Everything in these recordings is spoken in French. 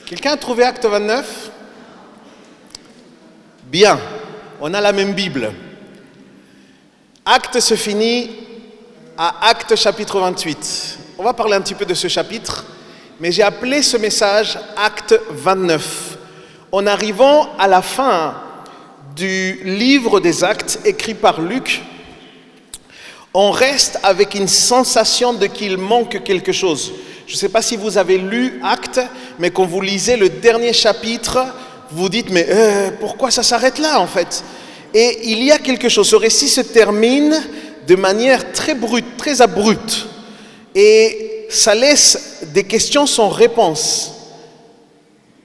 Quelqu'un a trouvé Acte 29? Bien, on a la même Bible. Acte se finit à Acte chapitre 28. On va parler un petit peu de ce chapitre, mais j'ai appelé ce message Acte 29. En arrivant à la fin du livre des Actes écrit par Luc, on reste avec une sensation de qu'il manque quelque chose. Je ne sais pas si vous avez lu Actes, mais quand vous lisez le dernier chapitre, vous dites, mais pourquoi ça s'arrête là en fait? Et il y a quelque chose, ce récit se termine de manière très brute, très abrupte. Et ça laisse des questions sans réponse.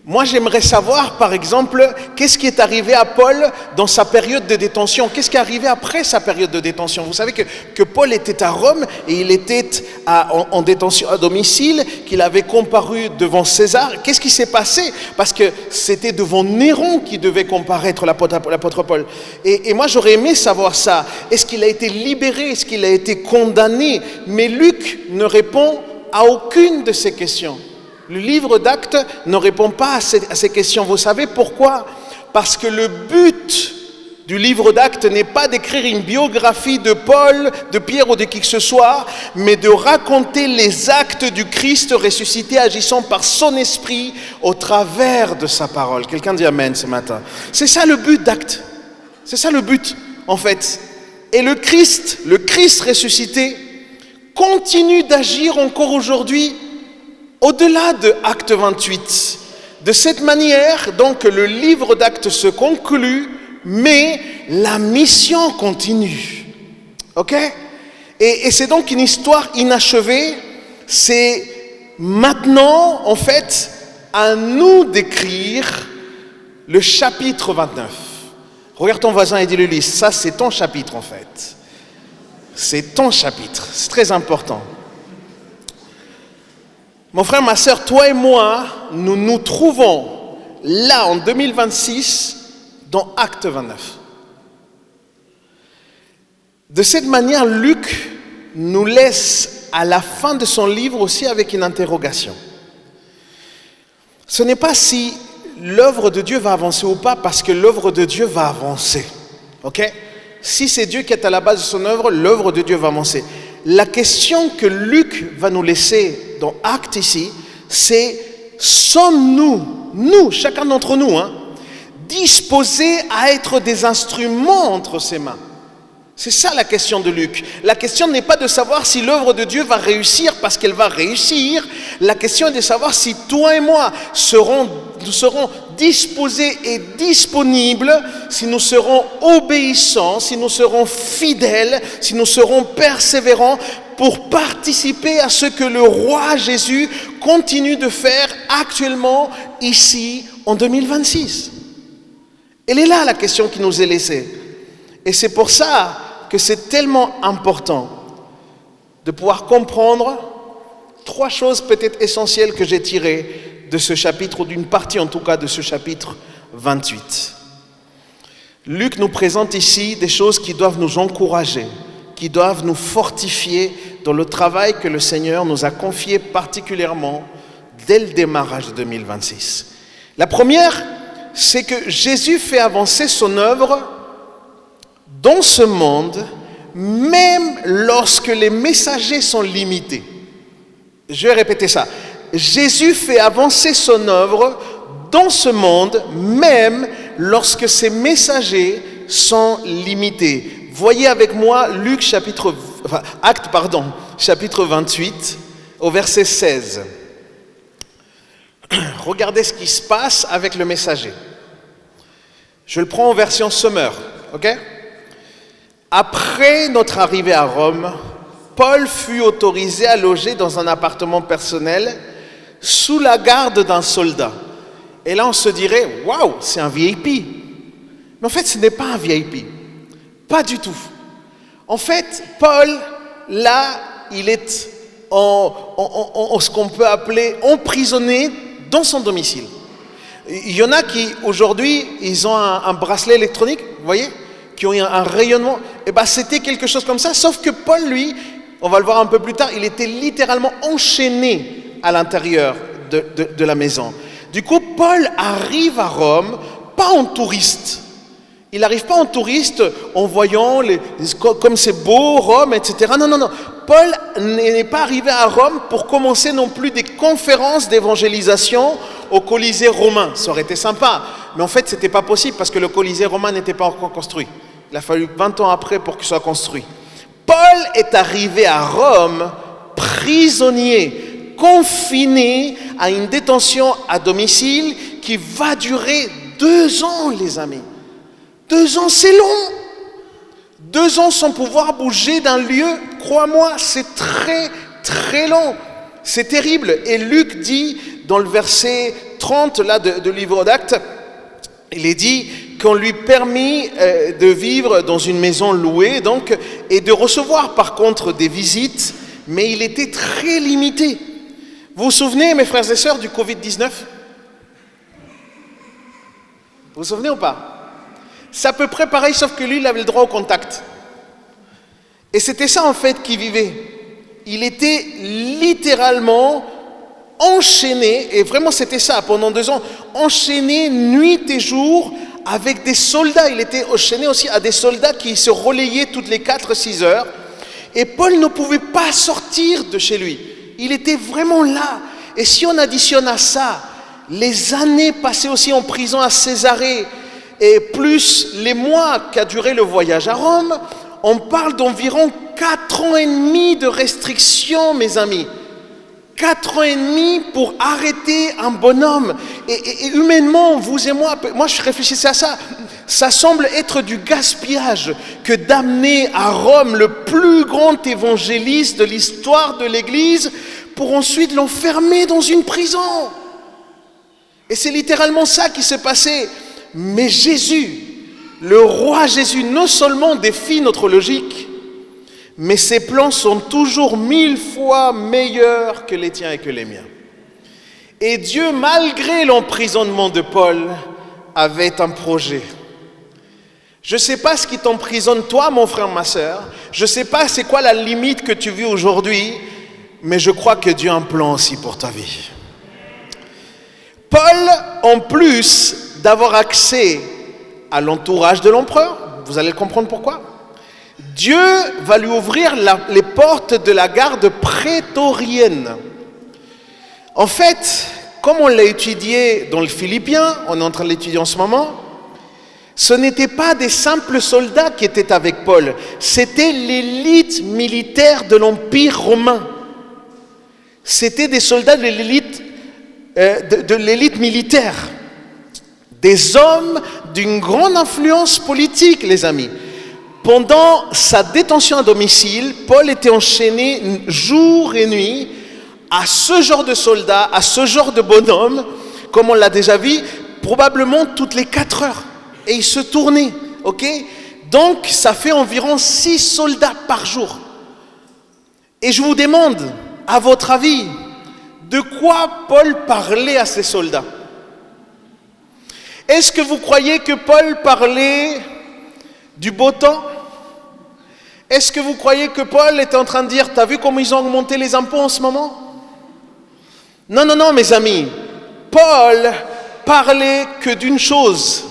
Moi, j'aimerais savoir, par exemple, qu'est-ce qui est arrivé à Paul dans sa période de détention? Qu'est-ce qui est arrivé après sa période de détention? Vous savez que Paul était à Rome et il était en détention à domicile, qu'il avait comparu devant César. Qu'est-ce qui s'est passé? Parce que c'était devant Néron qu'il devait comparaître l'apôtre Paul. Et moi, j'aurais aimé savoir ça. Est-ce qu'il a été libéré? Est-ce qu'il a été condamné? Mais Luc ne répond à aucune de ces questions. Le livre d'Actes ne répond pas à ces questions. Vous savez pourquoi? Parce que le but du livre d'Actes n'est pas d'écrire une biographie de Paul, de Pierre ou de qui que ce soit, mais de raconter les actes du Christ ressuscité agissant par son esprit au travers de sa parole. Quelqu'un dit Amen ce matin. C'est ça le but d'Actes. C'est ça le but en fait. Et le Christ ressuscité, continue d'agir encore aujourd'hui au-delà de Acte 28. De cette manière, donc, le livre d'Actes se conclut, mais la mission continue. Ok? Et c'est donc une histoire inachevée. C'est maintenant, en fait, à nous d'écrire le chapitre 29. Regarde ton voisin et dis-lui, ça c'est ton chapitre en fait. C'est ton chapitre, c'est très important. Mon frère, ma sœur, toi et moi, nous nous trouvons là en 2026 dans Acte 29. De cette manière, Luc nous laisse à la fin de son livre aussi avec une interrogation. Ce n'est pas si l'œuvre de Dieu va avancer ou pas, parce que l'œuvre de Dieu va avancer. Ok? Si c'est Dieu qui est à la base de son œuvre, l'œuvre de Dieu va avancer. La question que Luc va nous laisser dans Actes ici, c'est sommes-nous, chacun d'entre nous, disposés à être des instruments entre ses mains? C'est ça la question de Luc. La question n'est pas de savoir si l'œuvre de Dieu va réussir parce qu'elle va réussir. La question est de savoir si toi et moi nous serons disposés et disponibles, si nous serons obéissants, si nous serons fidèles, si nous serons persévérants pour participer à ce que le roi Jésus continue de faire actuellement ici en 2026. Elle est là la question qui nous est laissée. Et c'est pour ça que c'est tellement important de pouvoir comprendre 3 choses peut-être essentielles que j'ai tirées de ce chapitre, ou d'une partie en tout cas de ce chapitre 28. Luc nous présente ici des choses qui doivent nous encourager, qui doivent nous fortifier dans le travail que le Seigneur nous a confié particulièrement dès le démarrage de 2026. La première, c'est que Jésus fait avancer son œuvre dans ce monde, même lorsque les messagers sont limités. Je vais répéter ça. Jésus fait avancer son œuvre dans ce monde, même lorsque ses messagers sont limités. Voyez avec moi chapitre 28, au verset 16. Regardez ce qui se passe avec le messager. Je le prends en version Summer, ok? Après notre arrivée à Rome, Paul fut autorisé à loger dans un appartement personnel sous la garde d'un soldat. Et là, on se dirait, waouh, c'est un VIP. Mais en fait, ce n'est pas un VIP. Pas du tout. En fait, Paul, là, il est ce qu'on peut appeler emprisonné dans son domicile. Il y en a qui, aujourd'hui, ils ont un bracelet électronique, vous voyez, qui ont un rayonnement. Et bien, c'était quelque chose comme ça, sauf que Paul, lui, on va le voir un peu plus tard, il était littéralement enchaîné à l'intérieur de la maison. Du coup, Paul arrive à Rome, pas en touriste. Il n'arrive pas en touriste en voyant comme c'est beau, Rome, etc. Non, non, non. Paul n'est pas arrivé à Rome pour commencer non plus des conférences d'évangélisation au Colisée romain. Ça aurait été sympa. Mais en fait, ce n'était pas possible parce que le Colisée romain n'était pas encore construit. Il a fallu 20 ans après pour qu'il soit construit. Paul est arrivé à Rome prisonnier, confiné à une détention à domicile qui va durer 2 ans, les amis. 2 ans, c'est long. 2 ans sans pouvoir bouger d'un lieu, crois-moi, c'est très, très long. C'est terrible. Et Luc dit, dans le verset 30 là, de livre d'Actes, il est dit qu'on lui permit de vivre dans une maison louée, donc, et de recevoir par contre des visites, mais il était très limité. Vous vous souvenez, mes frères et sœurs, du Covid-19 ? Vous vous souvenez ou pas ? C'est à peu près pareil, sauf que lui, il avait le droit au contact. Et c'était ça, en fait, qu'il vivait. Il était littéralement enchaîné, et vraiment c'était ça, pendant 2 ans, enchaîné nuit et jour avec des soldats. Il était enchaîné aussi à des soldats qui se relayaient toutes les 4-6 heures. Et Paul ne pouvait pas sortir de chez lui. Il était vraiment là. Et si on additionne à ça les années passées aussi en prison à Césarée, et plus les mois qu'a duré le voyage à Rome, on parle d'environ 4 ans et demi de restrictions, mes amis. 4 ans et demi pour arrêter un bonhomme. Et humainement, vous et moi je réfléchissais à ça, ça semble être du gaspillage que d'amener à Rome le plus grand évangéliste de l'histoire de l'Église pour ensuite l'enfermer dans une prison. Et c'est littéralement ça qui s'est passé. Mais Jésus, le roi Jésus, non seulement défie notre logique, mais ses plans sont toujours 1000 fois meilleurs que les tiens et que les miens. Et Dieu, malgré l'emprisonnement de Paul, avait un projet. Je ne sais pas ce qui t'emprisonne toi, mon frère, ma sœur. Je ne sais pas c'est quoi la limite que tu vis aujourd'hui, mais je crois que Dieu a un plan aussi pour ta vie. Paul, en plus d'avoir accès à l'entourage de l'empereur, vous allez comprendre pourquoi. Dieu va lui ouvrir les portes de la garde prétorienne. En fait, comme on l'a étudié dans le Philippiens, on est en train de l'étudier en ce moment, ce n'étaient pas des simples soldats qui étaient avec Paul, c'était l'élite militaire de l'Empire romain. C'était des soldats de l'élite militaire. Des hommes d'une grande influence politique, les amis. Pendant sa détention à domicile, Paul était enchaîné jour et nuit à ce genre de soldats, à ce genre de bonhomme, comme on l'a déjà vu, probablement toutes les 4 heures. Et il se tournait, ok ? Donc, ça fait environ 6 soldats par jour. Et je vous demande, à votre avis, de quoi Paul parlait à ces soldats ? Est-ce que vous croyez que Paul parlait du beau temps ? Est-ce que vous croyez que Paul était en train de dire « T'as vu comment ils ont augmenté les impôts en ce moment ?» Non, non, non, mes amis. Paul parlait que d'une chose,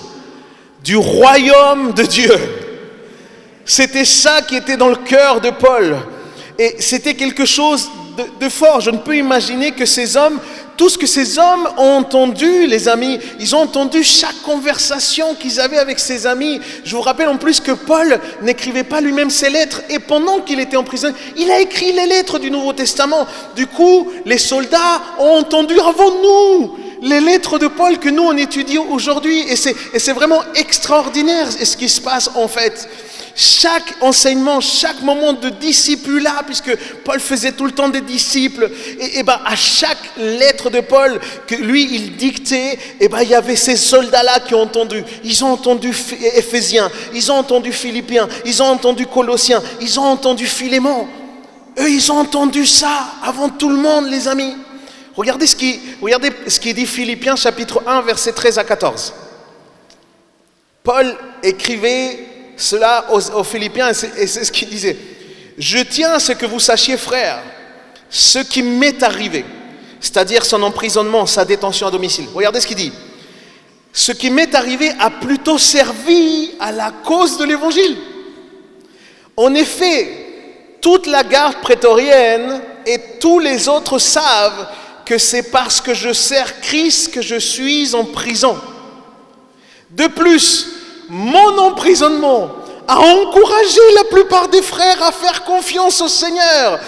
du royaume de Dieu. C'était ça qui était dans le cœur de Paul. Et c'était quelque chose de fort. Je ne peux imaginer que ces hommes, tout ce que ces hommes ont entendu, les amis, ils ont entendu chaque conversation qu'ils avaient avec ses amis. Je vous rappelle en plus que Paul n'écrivait pas lui-même ses lettres. Et pendant qu'il était en prison, il a écrit les lettres du Nouveau Testament. Du coup, les soldats ont entendu avant nous les lettres de Paul que nous on étudie aujourd'hui. Et c'est vraiment extraordinaire ce qui se passe en fait. Chaque enseignement, chaque moment de discipulat, puisque Paul faisait tout le temps des disciples, et à chaque lettre de Paul que lui il dictait, il y avait ces soldats-là qui ont entendu. Ils ont entendu Éphésiens, ils ont entendu Philippiens, ils ont entendu Colossiens, ils ont entendu Philémon. Eux, ils ont entendu ça avant tout le monde, les amis. Regardez ce qui dit Philippiens chapitre 1, versets 13 à 14. Paul écrivait cela aux Philippiens, et c'est ce qu'il disait. « Je tiens à ce que vous sachiez, frères, ce qui m'est arrivé, c'est-à-dire son emprisonnement, sa détention à domicile. Regardez ce qu'il dit. Ce qui m'est arrivé a plutôt servi à la cause de l'évangile. En effet, toute la garde prétorienne et tous les autres savent que c'est parce que je sers Christ que je suis en prison. De plus, mon emprisonnement a encouragé la plupart des frères à faire confiance au Seigneur.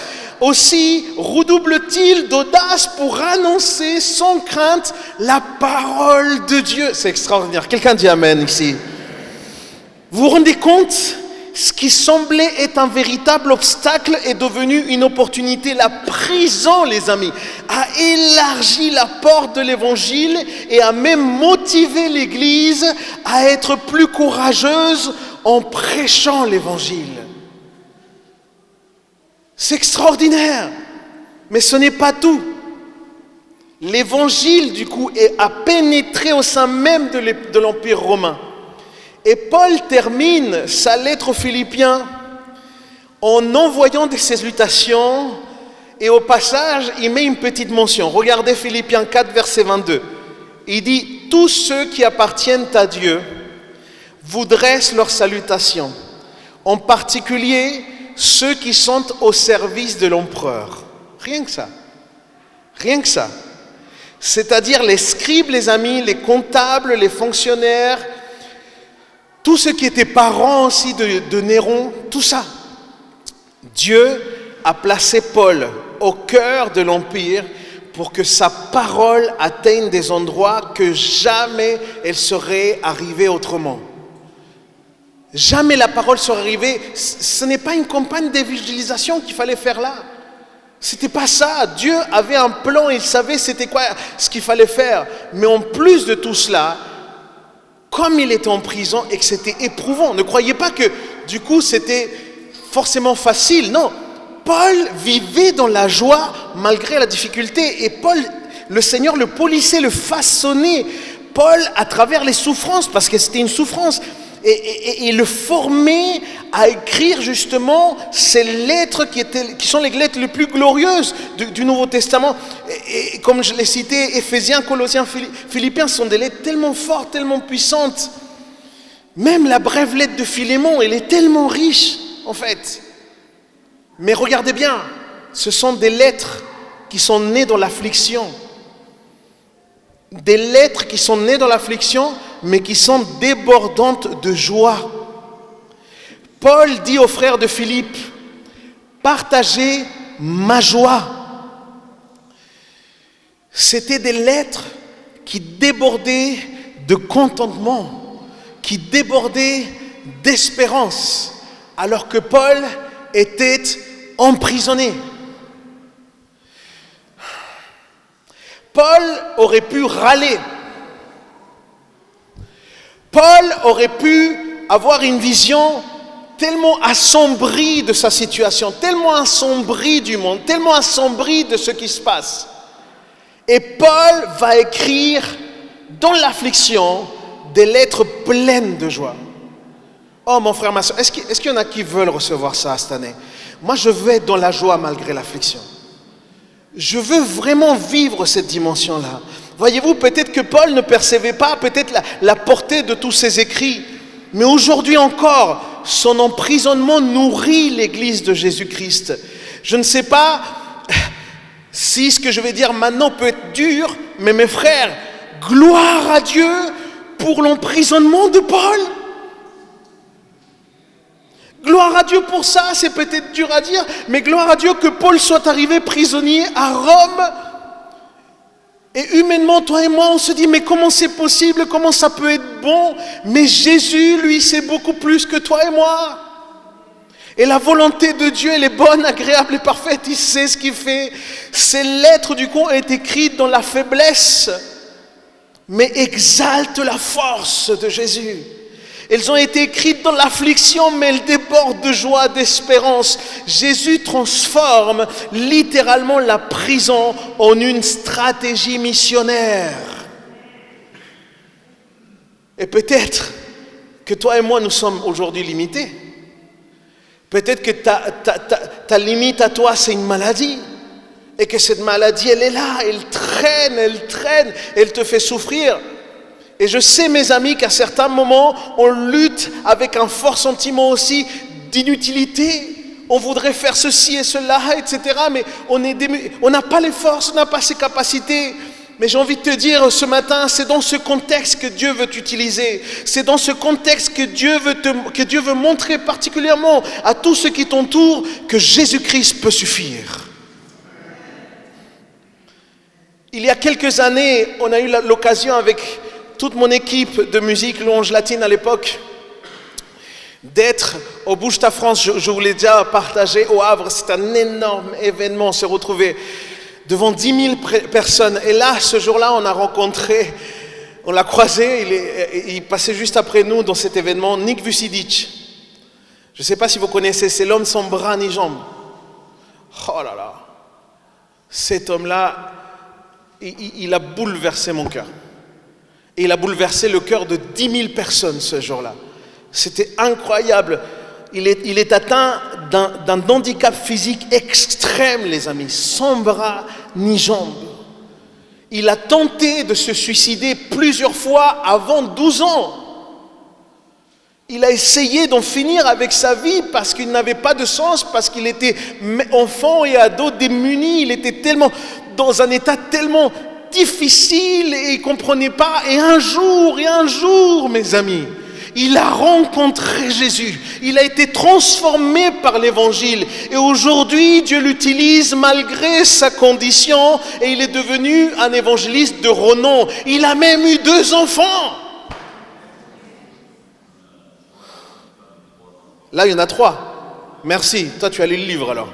Aussi redouble-t-il d'audace pour annoncer sans crainte la parole de Dieu. C'est extraordinaire. Quelqu'un dit Amen ici. Vous vous rendez compte? Ce qui semblait être un véritable obstacle est devenu une opportunité. La prison, les amis, a élargi la porte de l'évangile et a même motivé l'Église à être plus courageuse en prêchant l'évangile. C'est extraordinaire, mais ce n'est pas tout. L'évangile, du coup, a pénétré au sein même de l'Empire romain. Et Paul termine sa lettre aux Philippiens en envoyant des salutations et au passage, il met une petite mention. Regardez Philippiens 4, verset 22. Il dit « Tous ceux qui appartiennent à Dieu vous dressent leurs salutations, en particulier ceux qui sont au service de l'empereur. » Rien que ça. Rien que ça. C'est-à-dire les scribes, les amis, les comptables, les fonctionnaires, tous ceux qui étaient parents aussi de Néron, tout ça. Dieu a placé Paul au cœur de l'Empire pour que sa parole atteigne des endroits que jamais elle serait arrivée autrement. Jamais la parole serait arrivée. Ce n'est pas une campagne d'évangélisation qu'il fallait faire là. C'était pas ça. Dieu avait un plan, il savait c'était quoi ce qu'il fallait faire. Mais en plus de tout cela, comme il était en prison et que c'était éprouvant, ne croyez pas que du coup c'était forcément facile. Non, Paul vivait dans la joie malgré la difficulté. Et Paul, le Seigneur le polissait, le façonnait. Paul à travers les souffrances, parce que c'était une souffrance. Et le formait à écrire justement ces lettres qui sont les lettres les plus glorieuses du Nouveau Testament. Et comme je l'ai cité, Éphésiens, Colossiens, Philippiens sont des lettres tellement fortes, tellement puissantes. Même la brève lettre de Philémon, elle est tellement riche en fait. Mais regardez bien, ce sont des lettres qui sont nées dans l'affliction. Des lettres qui sont nées dans l'affliction, mais qui sont débordantes de joie. Paul dit aux frères de Philippe, partagez ma joie. C'était des lettres qui débordaient de contentement, qui débordaient d'espérance, alors que Paul était emprisonné. Paul aurait pu râler. Paul aurait pu avoir une vision tellement assombrie de sa situation, tellement assombrie du monde, tellement assombrie de ce qui se passe. Et Paul va écrire dans l'affliction des lettres pleines de joie. Oh mon frère, ma soeur, est-ce qu'il y en a qui veulent recevoir ça cette année? Moi je veux être dans la joie malgré l'affliction. Je veux vraiment vivre cette dimension-là. Voyez-vous, peut-être que Paul ne percevait pas peut-être la portée de tous ses écrits, mais aujourd'hui encore, son emprisonnement nourrit l'Église de Jésus-Christ. Je ne sais pas si ce que je vais dire maintenant peut être dur, mais mes frères, gloire à Dieu pour l'emprisonnement de Paul. Gloire à Dieu pour ça, c'est peut-être dur à dire, mais gloire à Dieu que Paul soit arrivé prisonnier à Rome. Et humainement, toi et moi, on se dit, mais comment c'est possible, comment ça peut être bon? Mais Jésus, lui, c'est beaucoup plus que toi et moi. Et la volonté de Dieu, elle est bonne, agréable et parfaite, il sait ce qu'il fait. Ces lettres, du coup, ont été écrites dans la faiblesse, mais exaltent la force de Jésus. Elles ont été écrites dans l'affliction, mais elles débordent de joie, d'espérance. Jésus transforme littéralement la prison en une stratégie missionnaire. Et peut-être que toi et moi, nous sommes aujourd'hui limités. Peut-être que ta limite à toi, c'est une maladie. et que cette maladie, elle est là, elle traîne, elle te fait souffrir. Et je sais, mes amis, qu'à certains moments, on lutte avec un fort sentiment aussi d'inutilité. On voudrait faire ceci et cela, etc. Mais on n'a pas les forces, on n'a pas ces capacités. Mais j'ai envie de te dire ce matin, c'est dans ce contexte que Dieu veut t'utiliser. C'est dans ce contexte que Dieu veut montrer particulièrement à tous ceux qui t'entourent que Jésus-Christ peut suffire. Il y a quelques années, on a eu l'occasion avec toute mon équipe de musique louange latine à l'époque d'être au Bouge ta France. Je vous l'ai déjà partagé au Havre. C'est un énorme événement. On s'est retrouvé devant 10 000 personnes. Et là, ce jour-là, on l'a croisé, il passait juste après nous dans cet événement, Nick Vucinic. Je ne sais pas si vous connaissez, c'est l'homme sans bras ni jambes. Oh là là, cet homme-là, il a bouleversé mon cœur. Et il a bouleversé le cœur de 10 000 personnes ce jour-là. C'était incroyable. Il est atteint d'un handicap physique extrême, les amis, sans bras ni jambes. Il a tenté de se suicider plusieurs fois avant 12 ans. Il a essayé d'en finir avec sa vie parce qu'il n'avait pas de sens, parce qu'il était enfant et ado démuni. Il était dans un état tellement difficile et il ne comprenait pas. Et un jour, mes amis, il a rencontré Jésus, il a été transformé par l'évangile et aujourd'hui Dieu l'utilise malgré sa condition et il est devenu un évangéliste de renom. Il a même eu 2 enfants. Là il y en a 3. Merci, toi tu as lu le livre alors.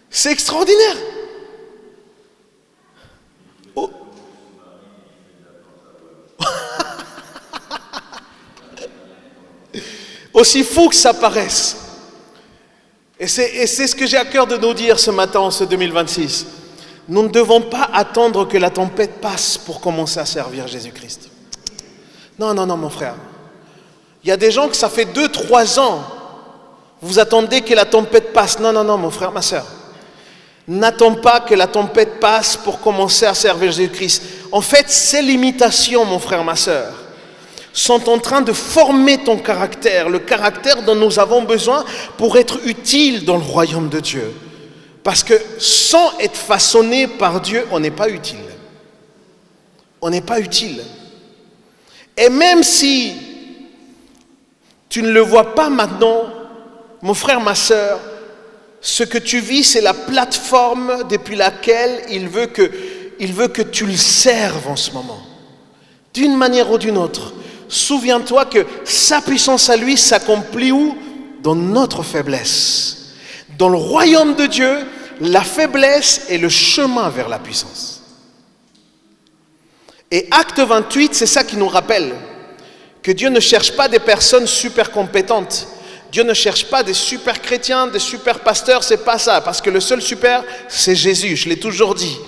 C'est extraordinaire. Oh. Aussi fou que ça paraisse. Et c'est ce que j'ai à cœur de nous dire ce matin, en ce 2026. Nous ne devons pas attendre que la tempête passe pour commencer à servir Jésus-Christ. Non, mon frère. Il y a des gens que ça fait 2-3 ans, vous attendez que la tempête passe. Non, mon frère, ma soeur. N'attends pas que la tempête passe pour commencer à servir Jésus-Christ. En fait, ces limitations, mon frère, ma soeur, sont en train de former ton caractère, le caractère dont nous avons besoin pour être utiles dans le royaume de Dieu. Parce que sans être façonné par Dieu, on n'est pas utile. On n'est pas utile. Et même si tu ne le vois pas maintenant, mon frère, ma sœur, ce que tu vis, c'est la plateforme depuis laquelle il veut que tu le serves en ce moment. D'une manière ou d'une autre. Souviens-toi que sa puissance à lui s'accomplit où? Dans notre faiblesse. Dans le royaume de Dieu, la faiblesse est le chemin vers la puissance. Et Acte 28, c'est ça qui nous rappelle que Dieu ne cherche pas des personnes super compétentes. Dieu ne cherche pas des super chrétiens, des super pasteurs, c'est pas ça. Parce que le seul super, c'est Jésus, je l'ai toujours dit.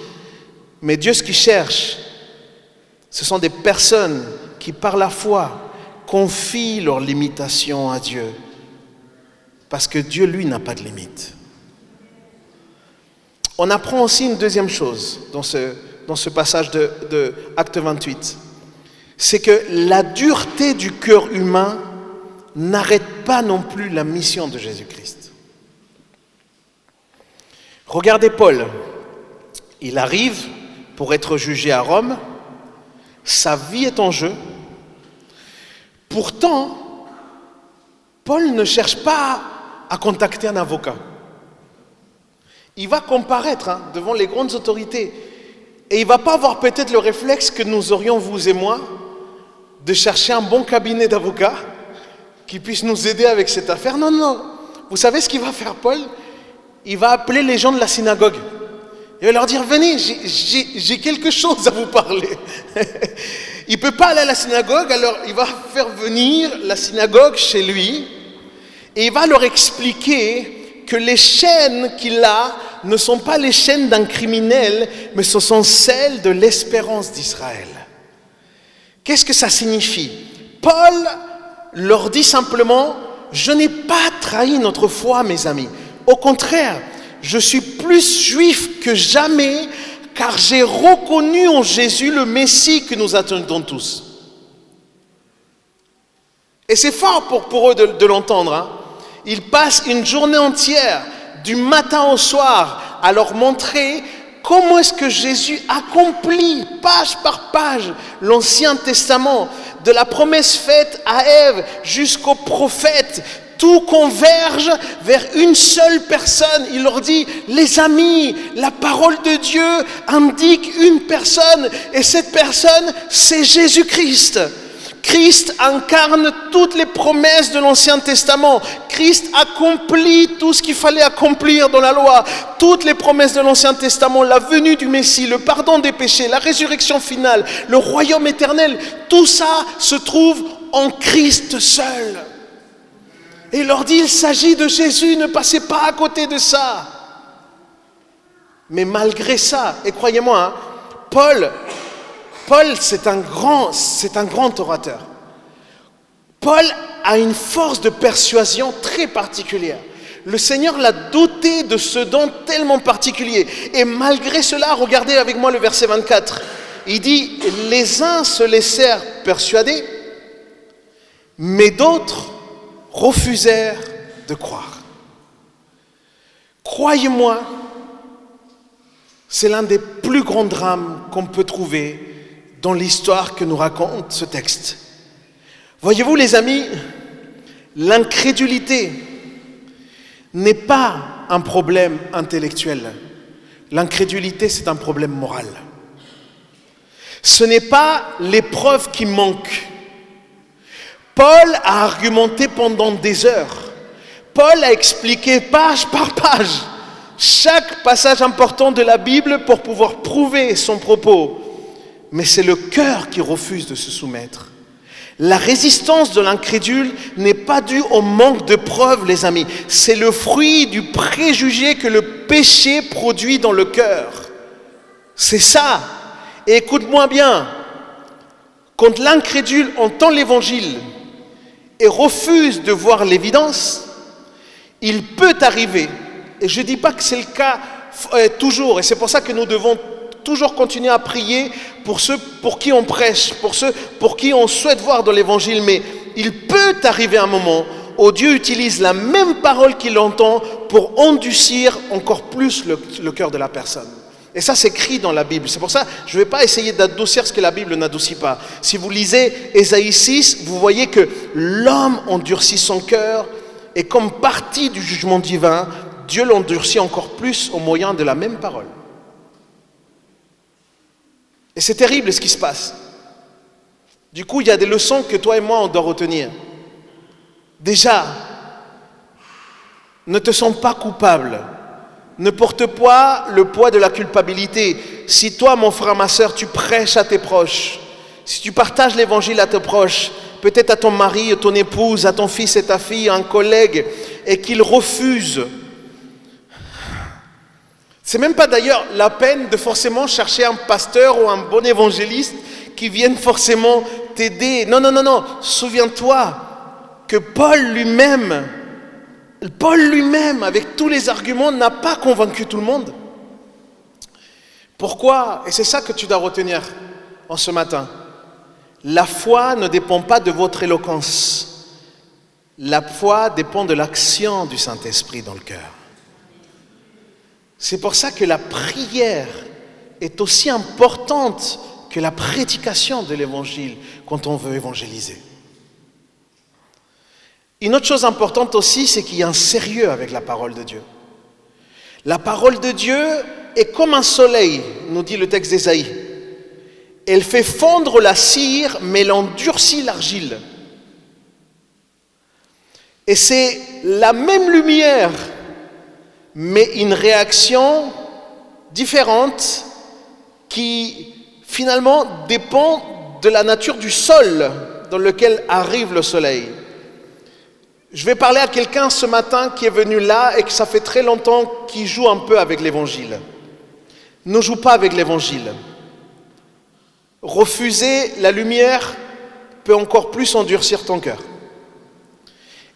Mais Dieu, ce qu'il cherche, ce sont des personnes qui, par la foi, confient leurs limitations à Dieu. Parce que Dieu, lui, n'a pas de limite. On apprend aussi une deuxième chose dans ce passage de Acte 28. C'est que la dureté du cœur humain n'arrête pas non plus la mission de Jésus-Christ. Regardez Paul. Il arrive pour être jugé à Rome. Sa vie est en jeu. Pourtant, Paul ne cherche pas à contacter un avocat. Il va comparaître devant les grandes autorités. Et il ne va pas avoir peut-être le réflexe que nous aurions, vous et moi, de chercher un bon cabinet d'avocats qui puisse nous aider avec cette affaire. Non. Vous savez ce qu'il va faire, Paul? Il va appeler les gens de la synagogue. Il va leur dire, venez, j'ai quelque chose à vous parler. Il ne peut pas aller à la synagogue, alors il va faire venir la synagogue chez lui et il va leur expliquer que les chaînes qu'il a ne sont pas les chaînes d'un criminel, mais ce sont celles de l'espérance d'Israël. Qu'est-ce que ça signifie? Paul leur dit simplement, je n'ai pas trahi notre foi, mes amis. Au contraire, Je suis plus juif que jamais, car j'ai reconnu en Jésus le Messie que nous attendons tous. Et c'est fort pour eux de l'entendre. Hein. Ils passent une journée entière, du matin au soir, à leur montrer comment est-ce que Jésus accomplit, page par page, l'Ancien Testament, de la promesse faite à Ève jusqu'aux prophètes. Tout converge vers une seule personne. Il leur dit, les amis, la parole de Dieu indique une personne, et cette personne, c'est Jésus-Christ. Christ incarne toutes les promesses de l'Ancien Testament. Christ accomplit tout ce qu'il fallait accomplir dans la loi. Toutes les promesses de l'Ancien Testament, la venue du Messie, le pardon des péchés, la résurrection finale, le royaume éternel, tout ça se trouve en Christ seul. Et il leur dit, il s'agit de Jésus, ne passez pas à côté de ça. Mais malgré ça, et croyez-moi, hein, Paul, c'est un grand orateur. Paul a une force de persuasion très particulière. Le Seigneur l'a doté de ce don tellement particulier. Et malgré cela, regardez avec moi le verset 24. Il dit, les uns se laissèrent persuader, mais d'autres refusèrent de croire. Croyez-moi, c'est l'un des plus grands drames qu'on peut trouver dans l'histoire que nous raconte ce texte. Voyez-vous les amis, l'incrédulité n'est pas un problème intellectuel. L'incrédulité, c'est un problème moral. Ce n'est pas l'épreuve qui manque. Paul a argumenté pendant des heures. Paul a expliqué page par page chaque passage important de la Bible pour pouvoir prouver son propos. Mais c'est le cœur qui refuse de se soumettre. La résistance de l'incrédule n'est pas due au manque de preuves, les amis. C'est le fruit du préjugé que le péché produit dans le cœur. C'est ça. Et écoute-moi bien. Quand l'incrédule entend l'évangile et refuse de voir l'évidence, il peut arriver, et je ne dis pas que c'est le cas toujours, et c'est pour ça que nous devons toujours continuer à prier pour ceux pour qui on prêche, pour ceux pour qui on souhaite voir dans l'évangile, mais il peut arriver un moment où Dieu utilise la même parole qu'il entend pour endurcir encore plus le cœur de la personne. Et ça, c'est écrit dans la Bible. C'est pour ça que je ne vais pas essayer d'adoucir ce que la Bible n'adoucit pas. Si vous lisez Ésaïe 6, vous voyez que l'homme endurcit son cœur et comme partie du jugement divin, Dieu l'endurcit encore plus au moyen de la même parole. Et c'est terrible ce qui se passe. Du coup, il y a des leçons que toi et moi, on doit retenir. Déjà, ne te sens pas coupable. Ne porte pas le poids de la culpabilité. Si toi, mon frère, ma sœur, tu prêches à tes proches, si tu partages l'évangile à tes proches, peut-être à ton mari, à ton épouse, à ton fils et ta fille, à un collègue, et qu'il refuse, c'est même pas d'ailleurs la peine de forcément chercher un pasteur ou un bon évangéliste qui vienne forcément t'aider. Non. Souviens-toi que Paul lui-même, avec tous les arguments, n'a pas convaincu tout le monde. Pourquoi? Et c'est ça que tu dois retenir en ce matin. La foi ne dépend pas de votre éloquence. La foi dépend de l'action du Saint-Esprit dans le cœur. C'est pour ça que la prière est aussi importante que la prédication de l'évangile quand on veut évangéliser. Une autre chose importante aussi, c'est qu'il y a un sérieux avec la parole de Dieu. La parole de Dieu est comme un soleil, nous dit le texte d'Ésaïe. Elle fait fondre la cire, mais elle endurcit l'argile. Et c'est la même lumière, mais une réaction différente qui finalement dépend de la nature du sol dans lequel arrive le soleil. Je vais parler à quelqu'un ce matin qui est venu là et que ça fait très longtemps qu'il joue un peu avec l'évangile. Ne joue pas avec l'évangile. Refuser la lumière peut encore plus endurcir ton cœur.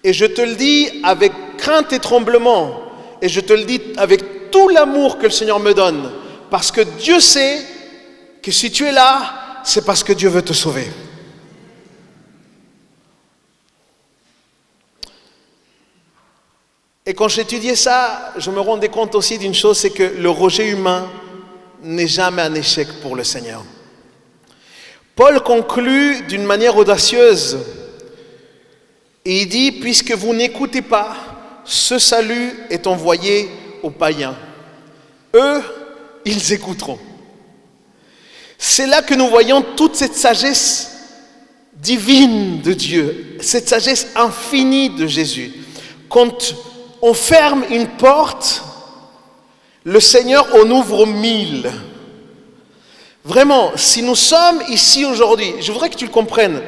Et je te le dis avec crainte et tremblement, et je te le dis avec tout l'amour que le Seigneur me donne, parce que Dieu sait que si tu es là, c'est parce que Dieu veut te sauver. Et quand j'étudiais ça, je me rendais compte aussi d'une chose, c'est que le rejet humain n'est jamais un échec pour le Seigneur. Paul conclut d'une manière audacieuse et il dit, puisque vous n'écoutez pas, ce salut est envoyé aux païens. Eux, ils écouteront. C'est là que nous voyons toute cette sagesse divine de Dieu, cette sagesse infinie de Jésus. Quand on ferme une porte, le Seigneur en ouvre 1000. Vraiment, si nous sommes ici aujourd'hui, je voudrais que tu le comprennes,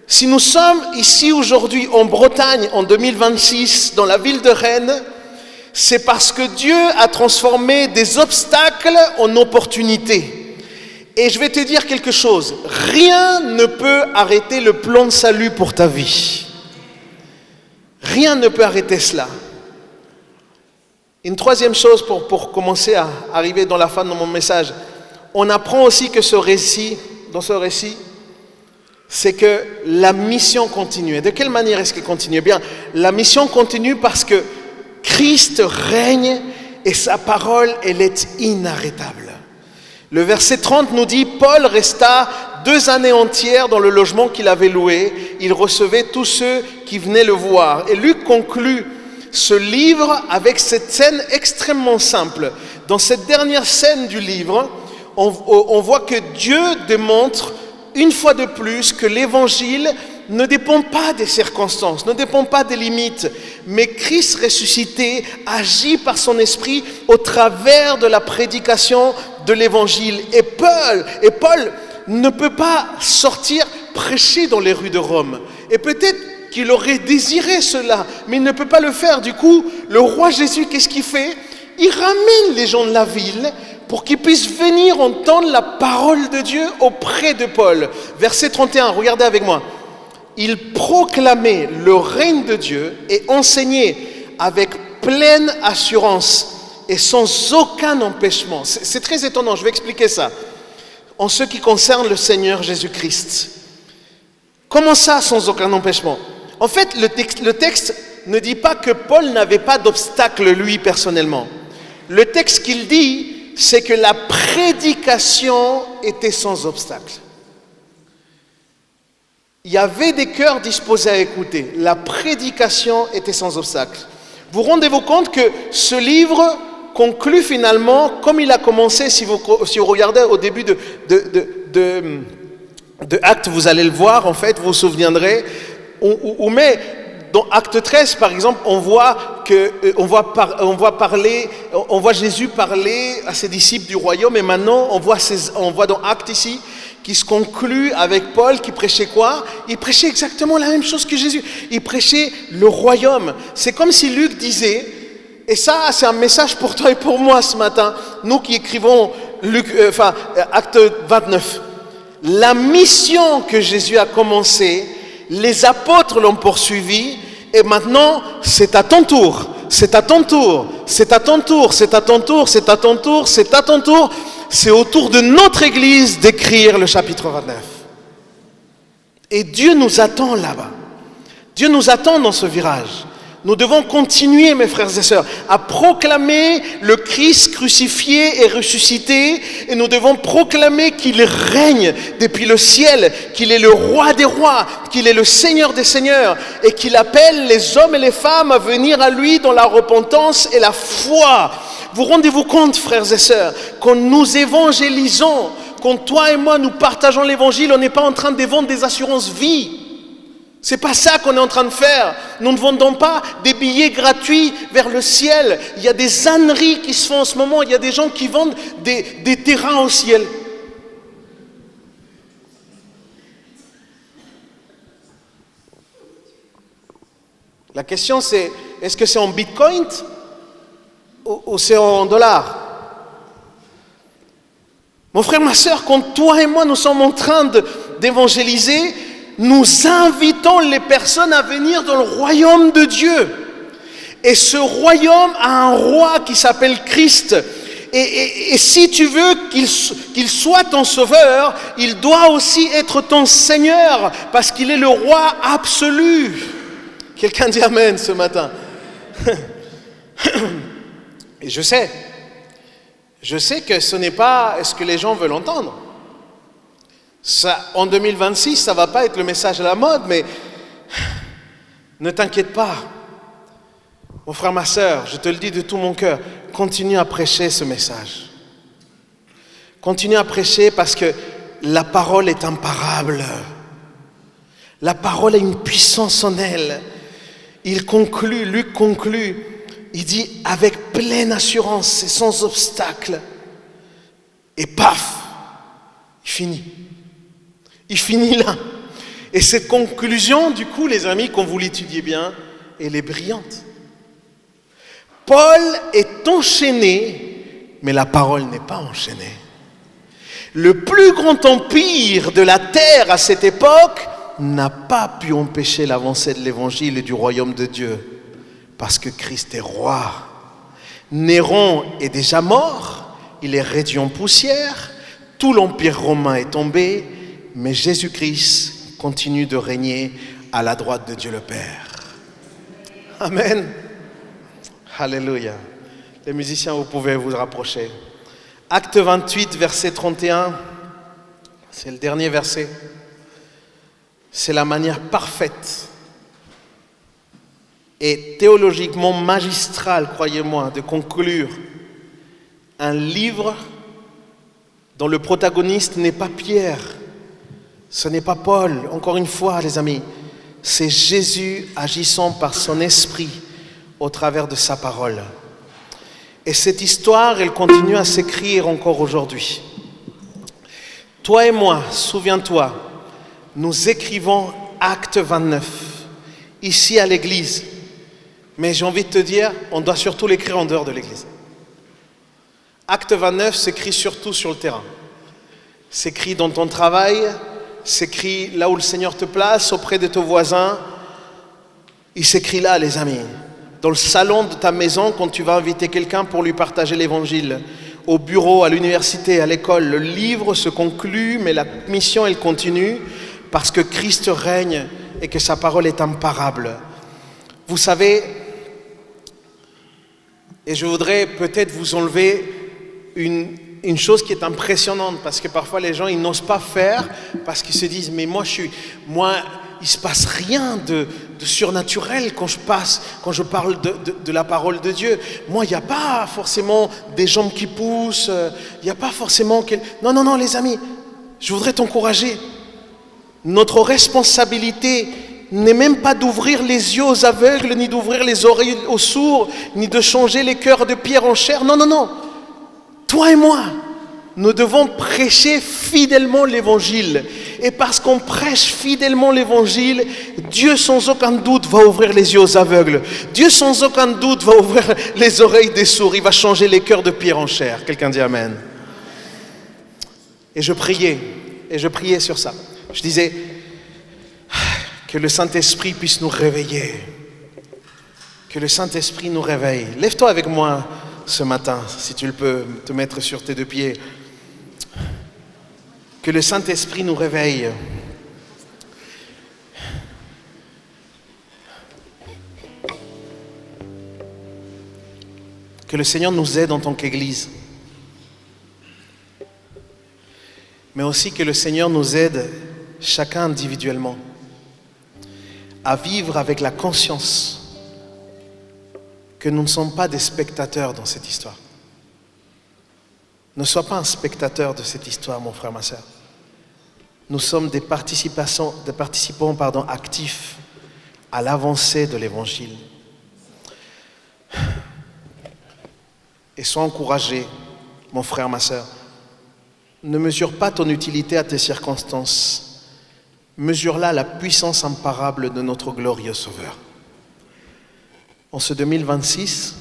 si nous sommes ici aujourd'hui en Bretagne en 2026, dans la ville de Rennes, c'est parce que Dieu a transformé des obstacles en opportunités. Et je vais te dire quelque chose, rien ne peut arrêter le plan de salut pour ta vie. Rien ne peut arrêter cela. Une troisième chose pour commencer à arriver dans la fin de mon message, on apprend aussi que dans ce récit, c'est que la mission continue. Et de quelle manière est-ce qu'elle continue ? Eh bien, la mission continue parce que Christ règne et sa parole, elle est inarrêtable. Le verset 30 nous dit, Paul resta 2 années entières dans le logement qu'il avait loué. Il recevait tous ceux qui venaient le voir. Et Luc conclut ce livre avec cette scène extrêmement simple. Dans cette dernière scène du livre, on voit que Dieu démontre une fois de plus que l'évangile ne dépend pas des circonstances, ne dépend pas des limites, mais Christ ressuscité agit par son esprit au travers de la prédication de l'évangile. Et Paul ne peut pas sortir prêcher dans les rues de Rome. Et peut-être qu'il aurait désiré cela, mais il ne peut pas le faire. Du coup, le roi Jésus, qu'est-ce qu'il fait ? Il ramène les gens de la ville pour qu'ils puissent venir entendre la parole de Dieu auprès de Paul. Verset 31, regardez avec moi. Il proclamait le règne de Dieu et enseignait avec pleine assurance et sans aucun empêchement. C'est très étonnant, je vais expliquer ça. En ce qui concerne le Seigneur Jésus-Christ. Comment ça, sans aucun empêchement ? En fait, le texte ne dit pas que Paul n'avait pas d'obstacle, lui, personnellement. Le texte qu'il dit, c'est que la prédication était sans obstacle. Il y avait des cœurs disposés à écouter. La prédication était sans obstacle. Vous rendez-vous compte que ce livre conclut finalement, comme il a commencé, si vous regardez au début de Actes, vous allez le voir, en fait, vous vous souviendrez, mais dans Acte 13, par exemple, on voit Jésus parler à ses disciples du royaume, et maintenant, on voit dans Acte ici, qui se conclut avec Paul, qui prêchait quoi ? Il prêchait exactement la même chose que Jésus. Il prêchait le royaume. C'est comme si Luc disait, et ça, c'est un message pour toi et pour moi ce matin, nous qui écrivons Acte 29. La mission que Jésus a commencée, les apôtres l'ont poursuivi, et maintenant, c'est à ton tour, c'est à ton tour, c'est à ton tour, c'est à ton tour, c'est à ton tour, c'est à ton tour. C'est au tour de notre Église d'écrire le chapitre 29. Et Dieu nous attend là-bas. Dieu nous attend dans ce virage. Nous devons continuer, mes frères et sœurs, à proclamer le Christ crucifié et ressuscité. Et nous devons proclamer qu'il règne depuis le ciel, qu'il est le roi des rois, qu'il est le Seigneur des seigneurs, et qu'il appelle les hommes et les femmes à venir à lui dans la repentance et la foi. Vous rendez-vous compte, frères et sœurs, quand nous évangélisons, quand toi et moi nous partageons l'évangile, on n'est pas en train de vendre des assurances vie. C'est pas ça qu'on est en train de faire. Nous ne vendons pas des billets gratuits vers le ciel. Il y a des âneries qui se font en ce moment. Il y a des gens qui vendent des terrains au ciel. La question c'est, est-ce que c'est en bitcoin ou c'est en dollars? Mon frère, ma soeur, quand toi et moi nous sommes en train d'évangéliser, nous invitons les personnes à venir dans le royaume de Dieu. Et ce royaume a un roi qui s'appelle Christ. Et si tu veux qu'il soit ton sauveur, il doit aussi être ton Seigneur, parce qu'il est le roi absolu. Quelqu'un dit Amen ce matin. Et je sais que ce n'est pas ce que les gens veulent entendre. Ça, en 2026, ça ne va pas être le message à la mode, mais ne t'inquiète pas. Mon frère, ma sœur, je te le dis de tout mon cœur, continue à prêcher ce message. Continue à prêcher parce que la parole est imparable. La parole a une puissance en elle. Il conclut, Luc conclut, il dit avec pleine assurance et sans obstacle. Et paf, il finit. Il finit là. Et cette conclusion, du coup, les amis, quand vous l'étudiez bien, elle est brillante. Paul est enchaîné, mais la parole n'est pas enchaînée. Le plus grand empire de la terre à cette époque n'a pas pu empêcher l'avancée de l'évangile et du royaume de Dieu, parce que Christ est roi. Néron est déjà mort, il est réduit en poussière, tout l'empire romain est tombé, mais Jésus-Christ continue de régner à la droite de Dieu le Père. Amen. Alléluia. Les musiciens, vous pouvez vous rapprocher. Acte 28, verset 31, c'est le dernier verset. C'est la manière parfaite et théologiquement magistrale, croyez-moi, de conclure un livre dont le protagoniste n'est pas Pierre, ce n'est pas Paul, encore une fois, les amis, c'est Jésus agissant par son esprit au travers de sa parole. Et cette histoire, elle continue à s'écrire encore aujourd'hui. Toi et moi, souviens-toi, nous écrivons Acte 29, ici à l'église. Mais j'ai envie de te dire, on doit surtout l'écrire en dehors de l'église. Acte 29 s'écrit surtout sur le terrain. S'écrit dans ton travail, s'écrit là où le Seigneur te place, auprès de ton voisin. Il s'écrit là, les amis. Dans le salon de ta maison, quand tu vas inviter quelqu'un pour lui partager l'évangile. Au bureau, à l'université, à l'école. Le livre se conclut, mais la mission, elle continue, parce que Christ règne et que sa parole est imparable. Vous savez, et je voudrais peut-être vous enlever une chose qui est impressionnante, parce que parfois les gens, ils n'osent pas faire, parce qu'ils se disent, mais moi, il ne se passe rien de surnaturel quand je parle de la parole de Dieu. Moi, il n'y a pas forcément des jambes qui poussent, il n'y a pas forcément... Non, les amis, je voudrais t'encourager. Notre responsabilité n'est même pas d'ouvrir les yeux aux aveugles, ni d'ouvrir les oreilles aux sourds, ni de changer les cœurs de pierre en chair. Non. Toi et moi, nous devons prêcher fidèlement l'évangile. Et parce qu'on prêche fidèlement l'évangile, Dieu sans aucun doute va ouvrir les yeux aux aveugles. Dieu sans aucun doute va ouvrir les oreilles des sourds. Il va changer les cœurs de pierre en chair. Quelqu'un dit Amen. Et je priais sur ça. Je disais, que le Saint-Esprit puisse nous réveiller. Que le Saint-Esprit nous réveille. Lève-toi avec moi ce matin, si tu le peux, te mettre sur tes deux pieds. Que le Saint-Esprit nous réveille. Que le Seigneur nous aide en tant qu'Église. Mais aussi que le Seigneur nous aide, chacun individuellement, à vivre avec la conscience que nous ne sommes pas des spectateurs dans cette histoire. Ne sois pas un spectateur de cette histoire, mon frère, ma sœur. Nous sommes des participants actifs à l'avancée de l'Évangile. Et sois encouragé, mon frère, ma sœur. Ne mesure pas ton utilité à tes circonstances. Mesure-là la puissance imparable de notre glorieux Sauveur. En ce 2026,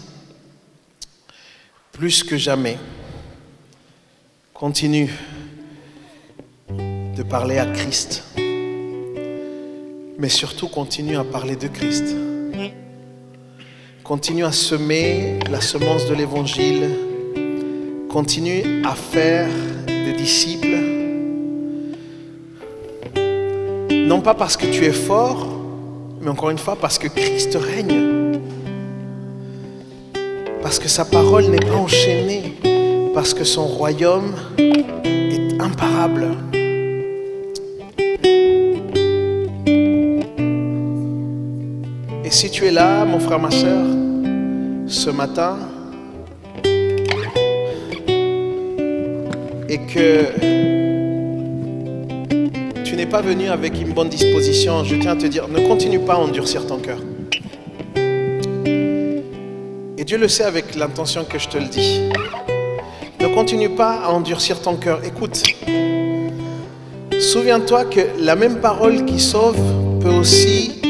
plus que jamais, continue de parler à Christ, mais surtout continue à parler de Christ. continue à semer la semence de l'évangile, continue à faire des disciples, non pas parce que tu es fort, mais encore une fois parce que Christ règne, parce que sa parole n'est pas enchaînée, parce que son royaume est imparable. Et si tu es là, mon frère, ma soeur, ce matin, et que tu n'es pas venu avec une bonne disposition, je tiens à te dire, ne continue pas à endurcir ton cœur. Et Dieu le sait avec l'intention que je te le dis. Ne continue pas à endurcir ton cœur. Écoute, souviens-toi que la même parole qui sauve peut aussi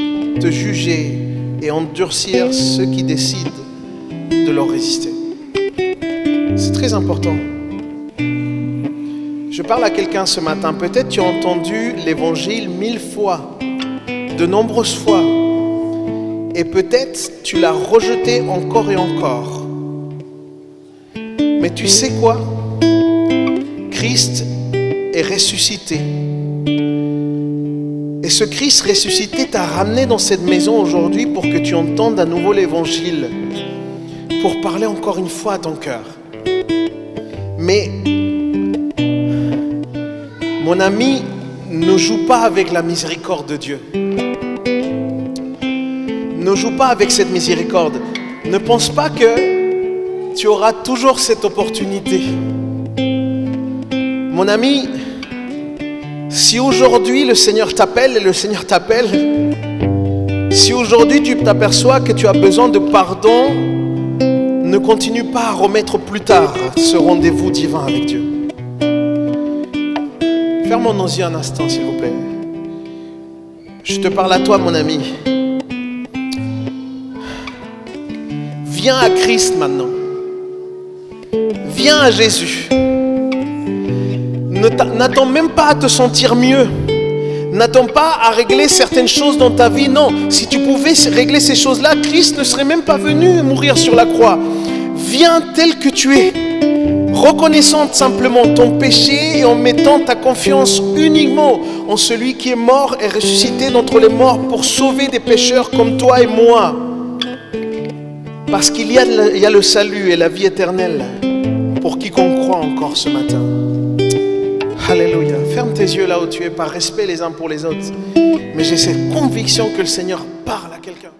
te juger et endurcir ceux qui décident de leur résister. C'est très important. Je parle à quelqu'un ce matin. Peut-être tu as entendu l'évangile 1000 fois, de nombreuses fois. Et peut-être tu l'as rejeté encore et encore. Mais tu sais quoi? Christ est ressuscité. Et ce Christ ressuscité t'a ramené dans cette maison aujourd'hui pour que tu entendes à nouveau l'évangile, pour parler encore une fois à ton cœur. Mais, mon ami, ne joue pas avec la miséricorde de Dieu. Ne joue pas avec cette miséricorde. Ne pense pas que tu auras toujours cette opportunité. Mon ami, si aujourd'hui le Seigneur t'appelle et le Seigneur t'appelle, si aujourd'hui tu t'aperçois que tu as besoin de pardon, ne continue pas à remettre plus tard ce rendez-vous divin avec Dieu. Ferme nos yeux un instant, s'il vous plaît. Je te parle à toi, mon ami. Viens à Christ maintenant. Viens à Jésus. N'attends même pas à te sentir mieux. N'attends pas à régler certaines choses dans ta vie. Non, si tu pouvais régler ces choses-là, Christ ne serait même pas venu mourir sur la croix. Viens tel que tu es, reconnaissant simplement ton péché et en mettant ta confiance uniquement en celui qui est mort et ressuscité d'entre les morts pour sauver des pécheurs comme toi et moi. Parce qu'il y a le salut et la vie éternelle pour quiconque croit encore ce matin. Alléluia. Ferme tes yeux là où tu es par respect les uns pour les autres. Mais j'ai cette conviction que le Seigneur parle à quelqu'un.